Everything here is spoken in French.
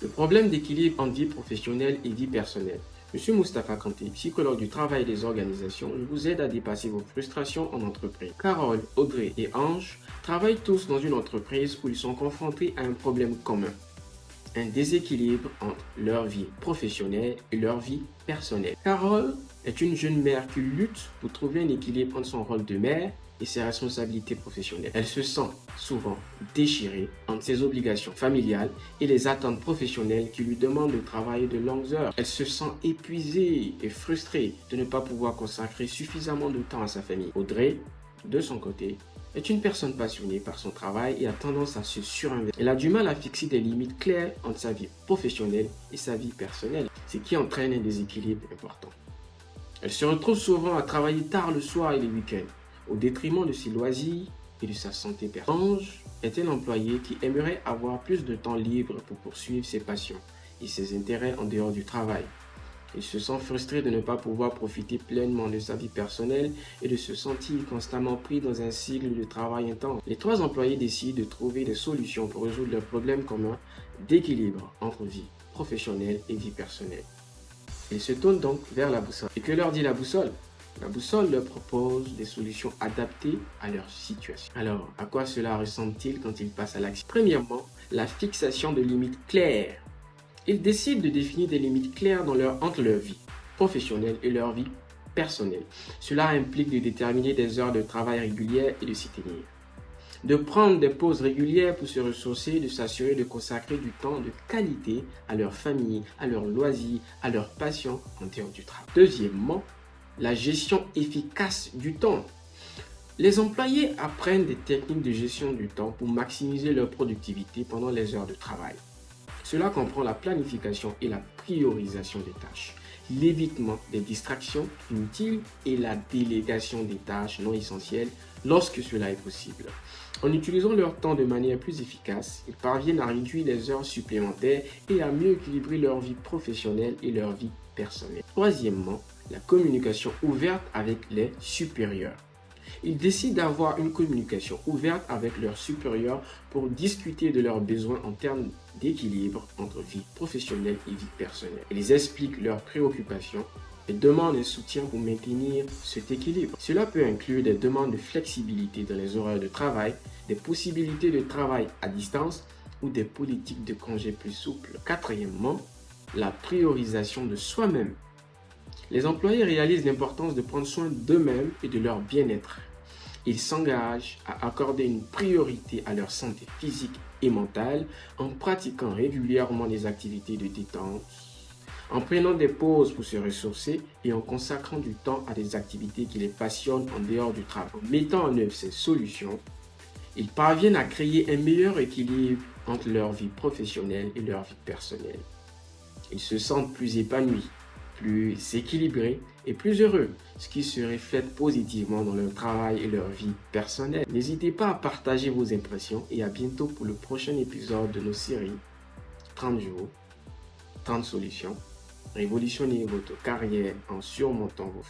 Le problème d'équilibre entre vie professionnelle et vie personnelle. Je suis Moustapha Kanté, psychologue du travail et des organisations. Je vous aide à dépasser vos frustrations en entreprise. Carole, Audrey et Ange travaillent tous dans une entreprise où ils sont confrontés à un problème commun. Un déséquilibre entre leur vie professionnelle et leur vie personnelle. Carole est une jeune mère qui lutte pour trouver un équilibre entre son rôle de mère et ses responsabilités professionnelles. Elle se sent souvent déchirée entre ses obligations familiales et les attentes professionnelles qui lui demandent de travailler de longues heures. Elle se sent épuisée et frustrée de ne pas pouvoir consacrer suffisamment de temps à sa famille. Audrey, de son côté, est une personne passionnée par son travail et a tendance à se surinvestir. Elle a du mal à fixer des limites claires entre sa vie professionnelle et sa vie personnelle, ce qui entraîne un déséquilibre important. Elle se retrouve souvent à travailler tard le soir et les week-ends, au détriment de ses loisirs et de sa santé personnelle. Ange est un employé qui aimerait avoir plus de temps libre pour poursuivre ses passions et ses intérêts en dehors du travail. Il se sent frustré de ne pas pouvoir profiter pleinement de sa vie personnelle et de se sentir constamment pris dans un cycle de travail intense. Les trois employés décident de trouver des solutions pour résoudre leurs problèmes communs d'équilibre entre vie professionnelle et vie personnelle. Ils se tournent donc vers la boussole. Et que leur dit la boussole? La boussole leur propose des solutions adaptées à leur situation. Alors, à quoi cela ressemble-t-il quand ils passent à l'action? Premièrement, la fixation de limites claires. Ils décident de définir des limites claires entre leur vie professionnelle et leur vie personnelle. Cela implique de déterminer des heures de travail régulières et de s'y tenir. De prendre des pauses régulières pour se ressourcer et de s'assurer de consacrer du temps de qualité à leur famille, à leurs loisirs, à leurs passions en dehors du travail. Deuxièmement, la gestion efficace du temps. Les employés apprennent des techniques de gestion du temps pour maximiser leur productivité pendant les heures de travail. Cela comprend la planification et la priorisation des tâches, l'évitement des distractions inutiles et la délégation des tâches non essentielles lorsque cela est possible. En utilisant leur temps de manière plus efficace, ils parviennent à réduire les heures supplémentaires et à mieux équilibrer leur vie professionnelle et leur vie personnelle. Troisièmement, la communication ouverte avec les supérieurs. Ils décident d'avoir une communication ouverte avec leurs supérieurs pour discuter de leurs besoins en termes d'équilibre entre vie professionnelle et vie personnelle. Ils expliquent leurs préoccupations et demandent un soutien pour maintenir cet équilibre. Cela peut inclure des demandes de flexibilité dans les horaires de travail, des possibilités de travail à distance ou des politiques de congés plus souples. Quatrièmement, la priorisation de soi-même. Les employés réalisent l'importance de prendre soin d'eux-mêmes et de leur bien-être. Ils s'engagent à accorder une priorité à leur santé physique et mentale en pratiquant régulièrement des activités de détente, en prenant des pauses pour se ressourcer et en consacrant du temps à des activités qui les passionnent en dehors du travail. En mettant en œuvre ces solutions, ils parviennent à créer un meilleur équilibre entre leur vie professionnelle et leur vie personnelle. Ils se sentent plus épanouis, plus équilibrés et plus heureux, ce qui se reflète positivement dans leur travail et leur vie personnelle. N'hésitez pas à partager vos impressions et à bientôt pour le prochain épisode de nos séries 30 jours, 30 solutions. Révolutionnez votre carrière en surmontant vos freins.